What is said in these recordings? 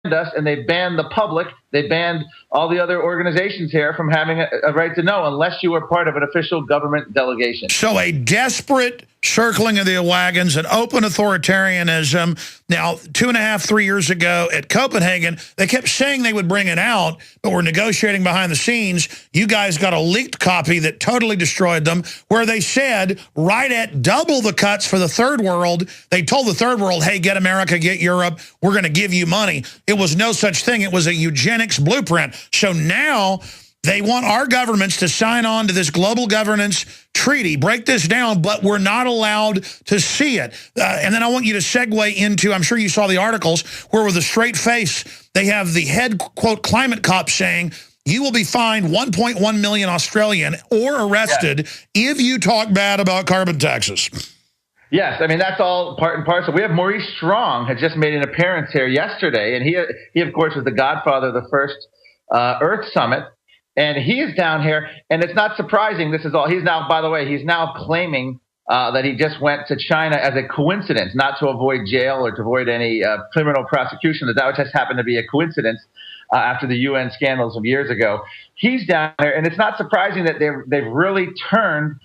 us, and they banned the public. They banned all the other organizations here from having a right to know unless you were part of an official government delegation. So a desperate circling of the wagons, an open authoritarianism. Now, 2.5, 3 years ago at Copenhagen, they kept saying they would bring it out, but we're negotiating behind the scenes. You guys got a leaked copy that totally destroyed them, where they said right at double the cuts for the third world, they told the third world, hey, get America, get Europe, we're going to give you money. It was no such thing. It was a eugenics blueprint. So now they want our governments to sign on to this global governance treaty, break this down, but we're not allowed to see it. And then I want you to segue into, I'm sure you saw the articles, where with a straight face, they have the head, quote, climate cop saying, you will be fined 1.1 million Australian or arrested if you talk bad about carbon taxes. Yes, I mean, that's all part and parcel. We have Maurice Strong had just made an appearance here yesterday, and he of course, was the godfather of the first Earth Summit. And he is down here, and it's not surprising. This is all. He's now, by the way, he's now claiming that he just went to China as a coincidence, not to avoid jail or to avoid any criminal prosecution. That just happened to be a coincidence after the UN scandals of years ago. He's down there, and it's not surprising that they've really turned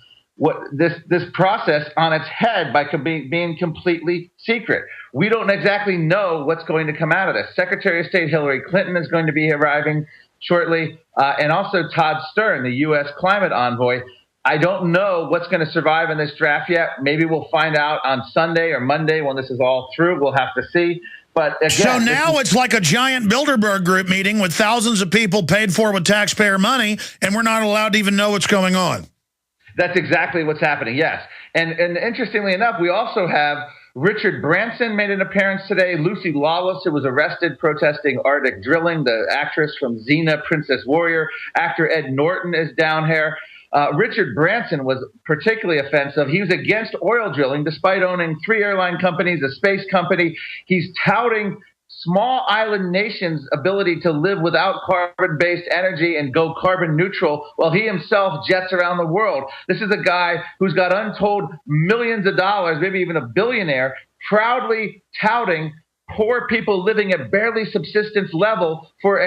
this process on its head by being completely secret. We don't exactly know what's going to come out of this. Secretary of State Hillary Clinton is going to be arriving shortly, and also Todd Stern, the U.S. climate envoy. I don't know what's going to survive in this draft yet. Maybe we'll find out on Sunday or Monday when this is all through. We'll have to see. But again, so now it's like a giant Bilderberg group meeting with thousands of people paid for with taxpayer money, and we're not allowed to even know what's going on. That's exactly what's happening, yes. And interestingly enough, we also have Richard Branson made an appearance today. Lucy Lawless, who was arrested protesting Arctic drilling, the actress from Xena, Princess Warrior. Actor Ed Norton is down here. Richard Branson was particularly offensive. He was against oil drilling, despite owning 3 airline companies, a space company. He's touting small island nations' ability to live without carbon-based energy and go carbon neutral while he himself jets around the world. This is a guy who's got untold millions of dollars, maybe even a billionaire, proudly touting poor people living at barely subsistence level for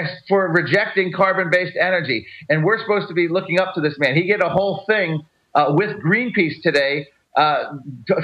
rejecting carbon-based energy. And we're supposed to be looking up to this man. He did a whole thing with Greenpeace today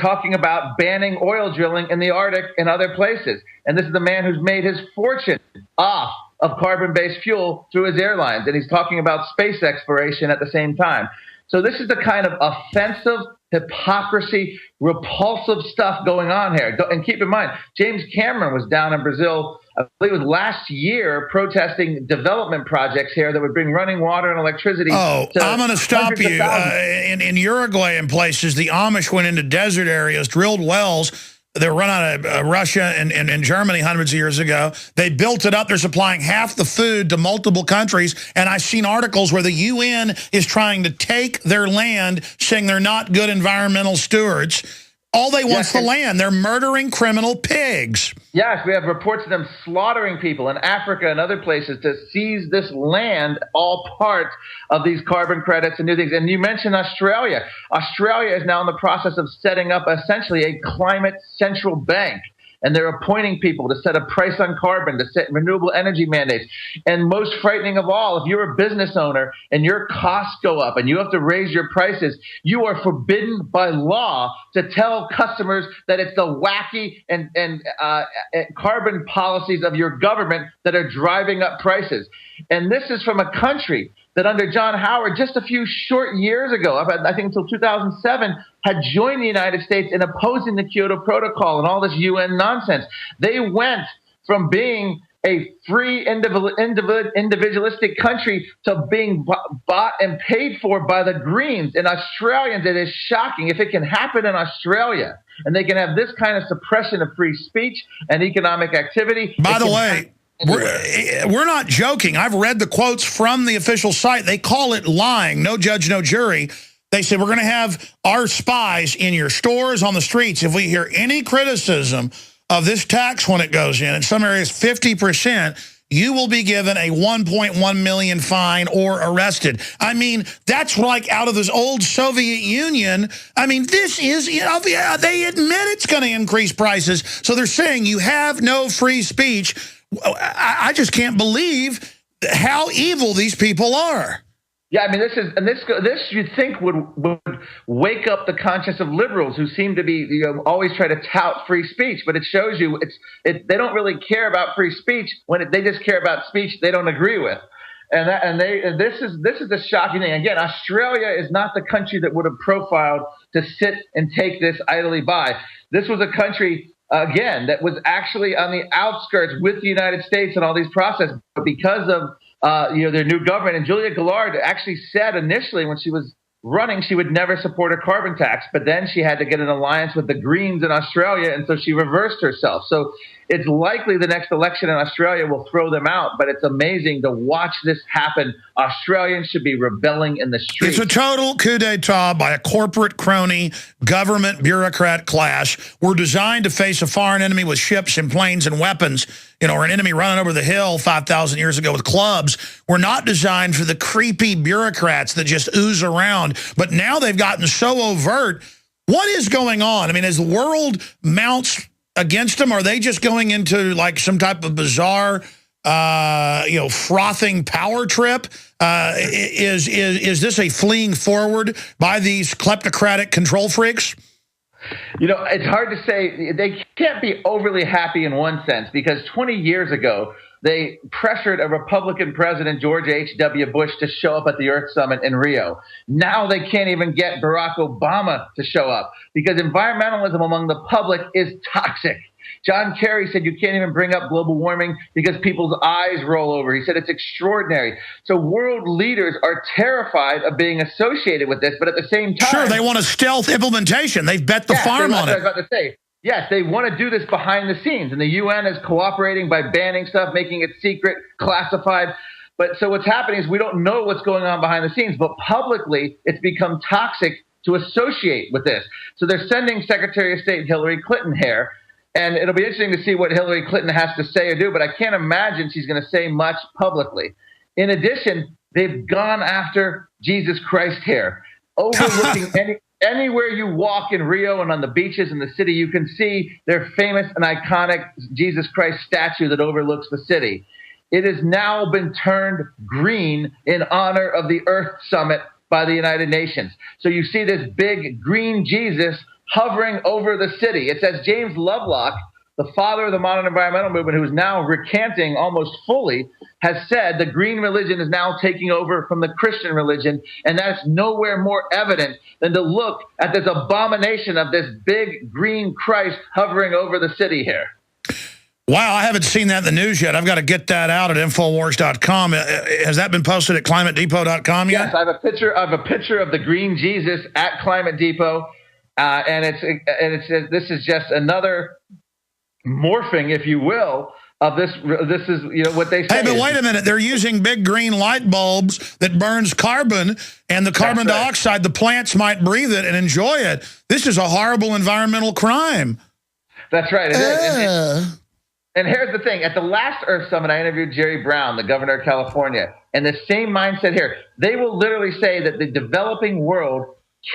talking about banning oil drilling in the Arctic and other places. And this is the man who's made his fortune off of carbon-based fuel through his airlines. And he's talking about space exploration at the same time. So this is the kind of offensive, hypocrisy, repulsive stuff going on here. And keep in mind, James Cameron was down in Brazil, I believe it was last year, protesting development projects here that would bring running water and electricity. Oh, I'm going to stop you. In Uruguay and places, the Amish went into desert areas, drilled wells. They were run out of Russia and Germany hundreds of years ago. They built it up. They're supplying half the food to multiple countries. And I've seen articles where the UN is trying to take their land, saying they're not good environmental stewards. All they want is the land. They're murdering criminal pigs. Yes, we have reports of them slaughtering people in Africa and other places to seize this land, all part of these carbon credits and new things. And you mentioned Australia. Australia is now in the process of setting up essentially a climate central bank. And they're appointing people to set a price on carbon, to set renewable energy mandates. And most frightening of all, if you're a business owner and your costs go up and you have to raise your prices, you are forbidden by law to tell customers that it's the wacky and carbon policies of your government that are driving up prices. And this is from a country that under John Howard, just a few short years ago, I think until 2007, had joined the United States in opposing the Kyoto Protocol and all this UN nonsense. They went from being a free individualistic country to being bought and paid for by the Greens and Australians. It is shocking. If it can happen in Australia and they can have this kind of suppression of free speech and economic activity. By the way, we're not joking. I've read the quotes from the official site. They call it lying. No judge, no jury. They said, we're going to have our spies in your stores, on the streets. If we hear any criticism of this tax when it goes in some areas 50%, you will be given a 1.1 million fine or arrested. I mean, that's like out of this old Soviet Union. I mean, this is, they admit it's going to increase prices. So they're saying you have no free speech. I just can't believe how evil these people are. Yeah, I mean, this you'd think would wake up the conscience of liberals who seem to be always try to tout free speech, but it shows you they don't really care about free speech when they just care about speech they don't agree with. And this is the shocking thing. Again, Australia is not the country that would have profiled to sit and take this idly by. This was a country, again, that was actually on the outskirts with the United States and all these processes. But because of their new government, and Julia Gillard actually said initially when she was running she would never support a carbon tax, but then she had to get an alliance with the Greens in Australia, and so she reversed herself. So it's likely the next election in Australia will throw them out, but it's amazing to watch this happen. Australians should be rebelling in the streets. It's a total coup d'etat by a corporate crony government bureaucrat class. We're designed to face a foreign enemy with ships and planes and weapons, or an enemy running over the hill 5,000 years ago with clubs. We're not designed for the creepy bureaucrats that just ooze around. But now they've gotten so overt. What is going on? I mean, as the world mounts against them, are they just going into like some type of bizarre, frothing power trip? Is this a fleeing forward by these kleptocratic control freaks? It's hard to say. They can't be overly happy in one sense, because 20 years ago, they pressured a Republican president, George H.W. Bush, to show up at the Earth Summit in Rio. Now they can't even get Barack Obama to show up because environmentalism among the public is toxic. John Kerry said you can't even bring up global warming because people's eyes roll over. He said it's extraordinary. So world leaders are terrified of being associated with this, but at the same time... Sure, they want a stealth implementation. They've bet the farm on it. I was about to say. Yes, they want to do this behind the scenes, and the UN is cooperating by banning stuff, making it secret, classified. But so what's happening is we don't know what's going on behind the scenes, but publicly it's become toxic to associate with this. So they're sending Secretary of State Hillary Clinton here, and it'll be interesting to see what Hillary Clinton has to say or do, but I can't imagine she's going to say much publicly. In addition, they've gone after Jesus Christ here, overlooking anywhere you walk in Rio and on the beaches in the city, you can see their famous and iconic Jesus Christ statue that overlooks the city. It has now been turned green in honor of the Earth Summit by the United Nations. So you see this big green Jesus hovering over the city. It's as James Lovelock, the father of the modern environmental movement, who is now recanting almost fully, has said the green religion is now taking over from the Christian religion, and that's nowhere more evident than to look at this abomination of this big green Christ hovering over the city here. Wow, I haven't seen that in the news yet. I've got to get that out at Infowars.com. Has that been posted at ClimateDepot.com yet? Yes, I have a picture of the green Jesus at Climate Depot, and this is just another morphing, if you will, of this. This is what they say. Hey, but wait a minute. They're using big green light bulbs that burns carbon, and the carbon dioxide, the plants might breathe it and enjoy it. This is a horrible environmental crime. That's right. It is. And here's the thing. At the last Earth Summit, I interviewed Jerry Brown, the governor of California, and the same mindset here. They will literally say that the developing world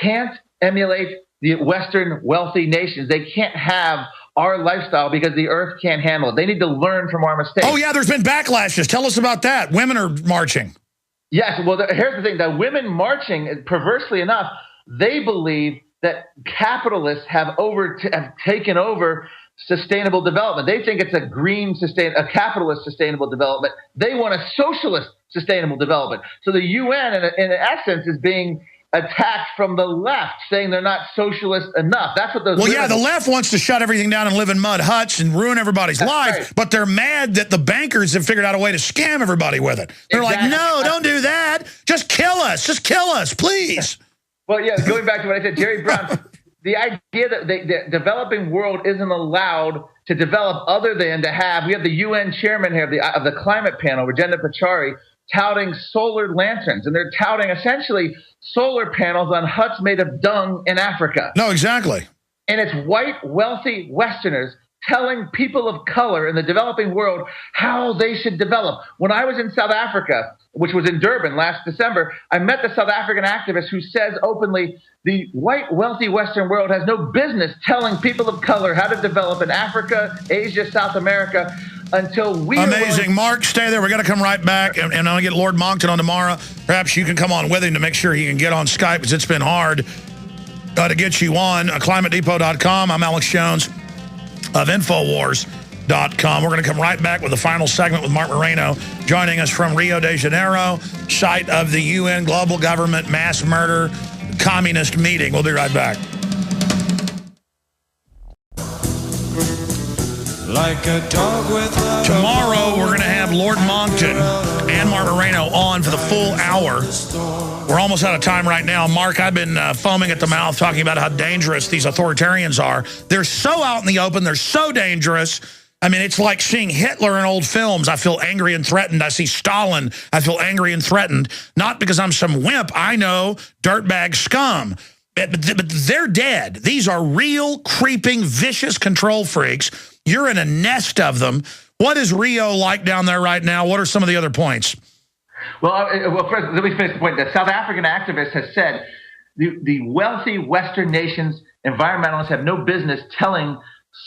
can't emulate the Western wealthy nations. They can't have our lifestyle because the Earth can't handle it. They need to learn from our mistakes. Oh, yeah, there's been backlashes. Tell us about that. Women are marching. Yes, well, here's the thing. The women marching, perversely enough, they believe that capitalists have taken over sustainable development. They think it's a capitalist sustainable development. They want a socialist sustainable development. So the UN, in essence, is being attacked from the left, saying they're not socialist enough. That's what those. Well, yeah, the left wants to shut everything down and live in mud huts and ruin everybody's life, right. But they're mad that the bankers have figured out a way to scam everybody with it. They're like, no, don't do that. Just kill us. Just kill us, please. Well, yeah, going back to what I said, Jerry Brown, the idea that the developing world isn't allowed to develop other than to have, we have the UN chairman here of the climate panel, Rajendra Pachauri, touting solar lanterns, and they're touting essentially solar panels on huts made of dung in Africa. No, exactly. And it's white, wealthy Westerners telling people of color in the developing world how they should develop. When I was in South Africa, which was in Durban last December, I met the South African activist who says openly the white, wealthy Western world has no business telling people of color how to develop in Africa, Asia, South America. until we Amazing. Mark, stay there. We got to come right back, and I'll get Lord Moncton on tomorrow. Perhaps you can come on with him to make sure he can get on Skype, because it's been hard to get you on. ClimateDepot.com. I'm Alex Jones of Infowars.com. We're going to come right back with the final segment with Mark Moreno, joining us from Rio de Janeiro, site of the UN Global Government Mass Murder Communist Meeting. We'll be right back. Like a dog with a Tomorrow, we're going to have Lord Moncton and Mark Moreno on for the full hour. We're almost out of time right now. Mark, I've been foaming at the mouth talking about how dangerous these authoritarians are. They're so out in the open. They're so dangerous. I mean, it's like seeing Hitler in old films. I feel angry and threatened. I see Stalin. I feel angry and threatened. Not because I'm some wimp. I know dirtbag scum. But they're dead. These are real, creeping, vicious control freaks. You're in a nest of them. What is Rio like down there right now? What are some of the other points? Well, first, let me finish the point. The South African activist has said the wealthy Western nations, environmentalists, have no business telling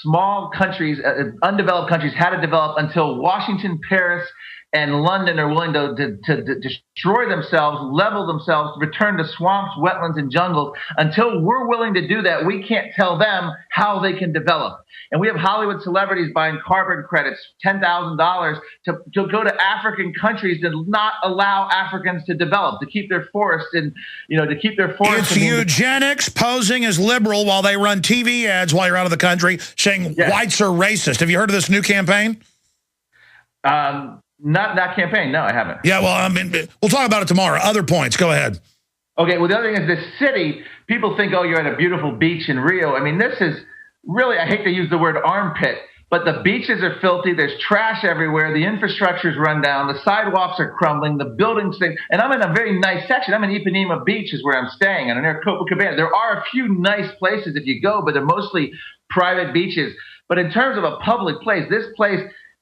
small countries, undeveloped countries, how to develop until Washington, Paris, and London are willing to destroy themselves, level themselves, return to swamps, wetlands, and jungles. Until we're willing to do that, we can't tell them how they can develop. And we have Hollywood celebrities buying carbon credits, $10,000 to go to African countries to not allow Africans to develop, to keep their forests and, to keep their forests. It's eugenics posing as liberal while they run TV ads while you're out of the country saying whites are racist. Have you heard of this new campaign? Not that campaign. No, I haven't. Yeah, well, I mean, we'll talk about it tomorrow. Other points. Go ahead. Okay, well, the other thing is this city, people think, oh, you're at a beautiful beach in Rio. I mean, this is really, I hate to use the word armpit, but the beaches are filthy. There's trash everywhere. The infrastructure's run down. The sidewalks are crumbling. The buildings thing. And I'm in a very nice section. I'm in Ipanema Beach is where I'm staying, and near Copacabana. There are a few nice places if you go, but they're mostly private beaches. But in terms of a public place,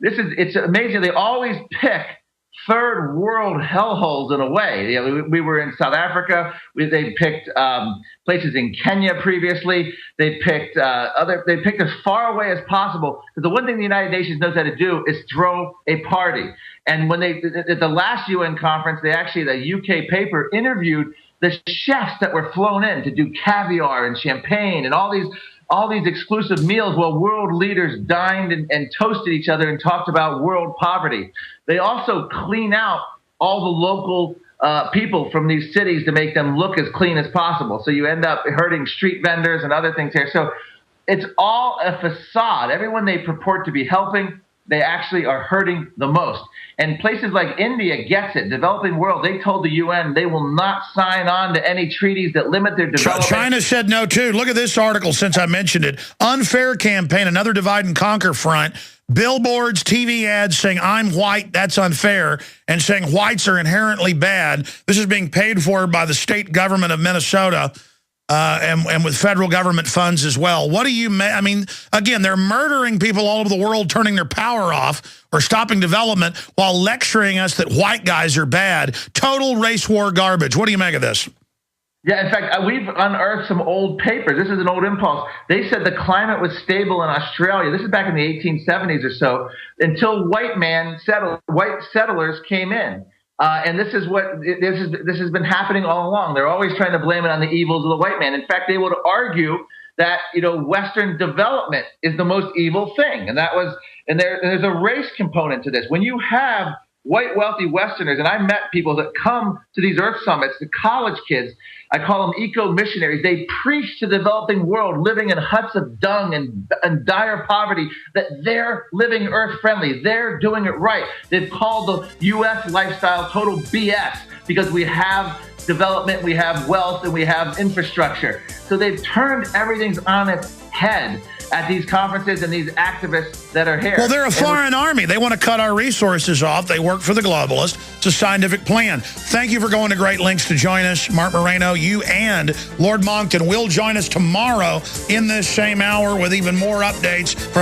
it's amazing. They always pick third world hellholes in a way. We were in South Africa. They picked places in Kenya previously. They picked as far away as possible. Because the one thing the United Nations knows how to do is throw a party. And when at the last UN conference, the UK paper interviewed the chefs that were flown in to do caviar and champagne and all these exclusive meals while world leaders dined and toasted each other and talked about world poverty. They also clean out all the local people from these cities to make them look as clean as possible. So you end up hurting street vendors and other things here. So it's all a facade. Everyone they purport to be helping, they actually are hurting the most. And places like India gets it. Developing world, they told the UN they will not sign on to any treaties that limit their development. China said no, too. Look at this article since I mentioned it. Unfair campaign, another divide and conquer front. Billboards, TV ads saying, I'm white, that's unfair, and saying whites are inherently bad. This is being paid for by the state government of Minnesota. And with federal government funds as well. What do you I mean, again, they're murdering people all over the world, turning their power off or stopping development while lecturing us that white guys are bad. Total race war garbage. What do you make of this? Yeah, in fact, we've unearthed some old papers. This is an old impulse. They said the climate was stable in Australia. This is back in the 1870s or so, until white settlers came in. And this has been happening all along. They're always trying to blame it on the evils of the white man. In fact, they would argue that Western development is the most evil thing, and there's a race component to this. When you have white wealthy Westerners, and I met people that come to these Earth summits, the college kids, I call them eco-missionaries. They preach to the developing world living in huts of dung and dire poverty that they're living Earth-friendly. They're doing it right. They've called the U.S. lifestyle total BS because we have development, we have wealth, and we have infrastructure. So they've turned everything on its head at these conferences and these activists that are here. Well, they're a foreign army. They want to cut our resources off. They work for the globalists. It's a scientific plan. Thank you for going to great lengths to join us, Mark Moreno. You and Lord Moncton will join us tomorrow in this same hour with even more updates from